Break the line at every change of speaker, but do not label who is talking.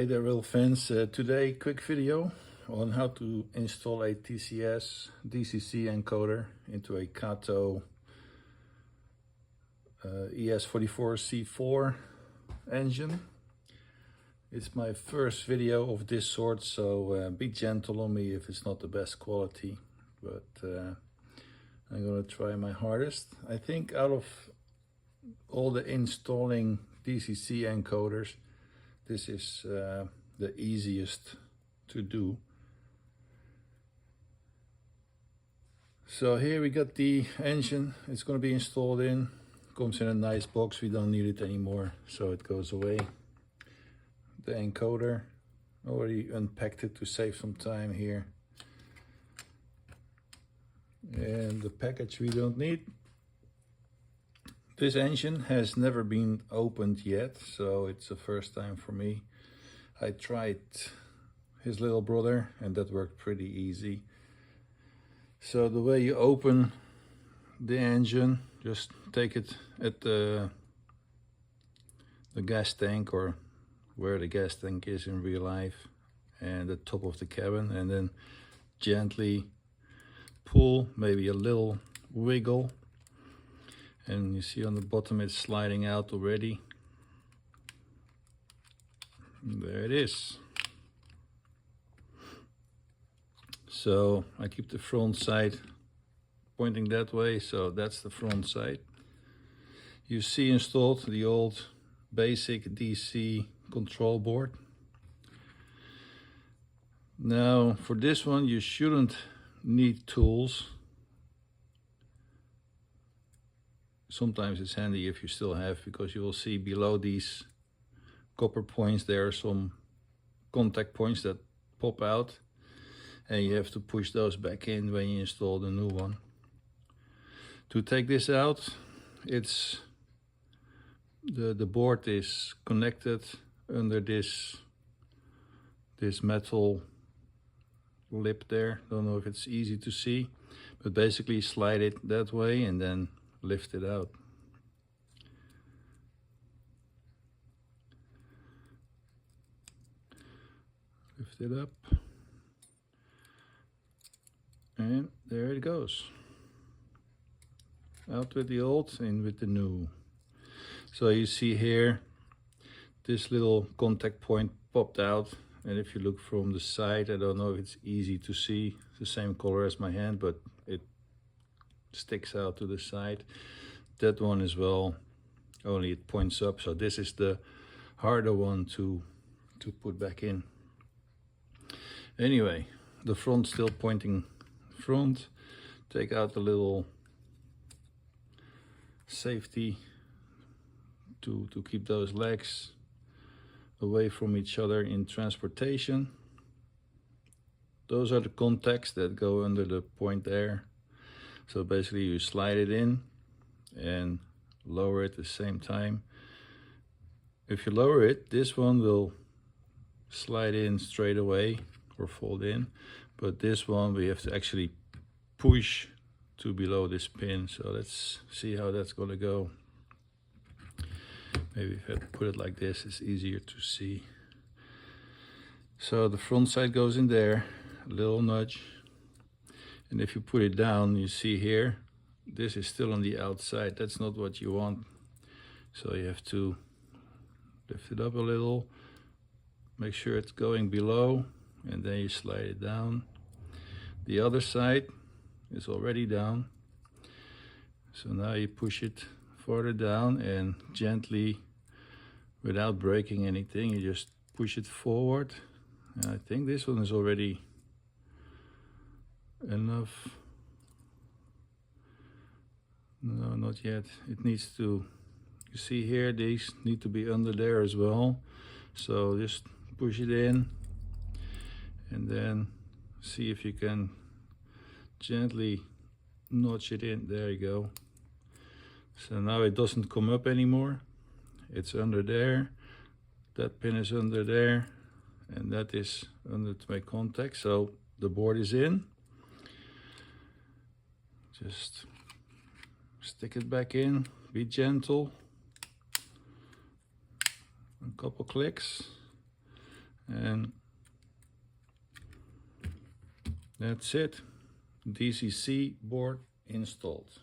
Hi there, real fans. Today, quick video on how to install a TCS DCC encoder into a Kato ES44C4 engine. It's my first video of this sort, so be gentle on me if it's not the best quality, but I'm gonna try my hardest. I think out of all the installing DCC encoders, this is the easiest to do. So here we got the engine. It's going to be installed in. Comes in a nice box. We don't need it anymore, so it goes away. The encoder, already unpacked it to save some time here. And the package we don't need. This engine has never been opened yet, so it's the first time for me. I tried his little brother and that worked pretty easy. So the way you open the engine, just take it at the gas tank, or where the gas tank is in real life, and the top of the cabin, and then gently pull, maybe a little wiggle. And you see on the bottom it's sliding out already. There it is. So I keep the front side pointing that way, so that's the front side. You see installed the old basic DC control board. Now for this one you shouldn't need tools. Sometimes it's handy if you still have, because you will see below these copper points there are some contact points that pop out, and you have to push those back in when you install the new one. To take this out, it's the board is connected under this metal lip there. Don't know if it's easy to see, but basically slide it that way and then lift it out. Lift it up, and there it goes. Out with the old, in with the new. So you see here, this little contact point popped out, and if you look from the side, I don't know if it's easy to see, it's the same color as my hand, but it sticks out to the side. That one as well, only it points up, so this is the harder one to put back in. Anyway, the front still pointing front. Take out the little safety to keep those legs away from each other in transportation. Those are the contacts that go under the point there. So basically you slide it in and lower it at the same time. If you lower it, this one will slide in straight away or fold in, but this one we have to actually push to below this pin. So let's see how that's gonna go. Maybe if I put it like this, it's easier to see. So the front side goes in there, a little nudge. And if you put it down, you see here, this is still on the outside. That's not what you want. So you have to lift it up a little, make sure it's going below, and then you slide it down. The other side is already down. So now you push it further down and gently, without breaking anything, you just push it forward. And I think this one is already enough. No, not yet. It needs to, you see here, these need to be under there as well. So just push it in and then see if you can gently notch it in. There you go. So now it doesn't come up anymore. It's under there. That pin is under there, and that is under my contact. So the board is in. Just stick it back in, be gentle. A couple clicks, And that's it. DCC board installed.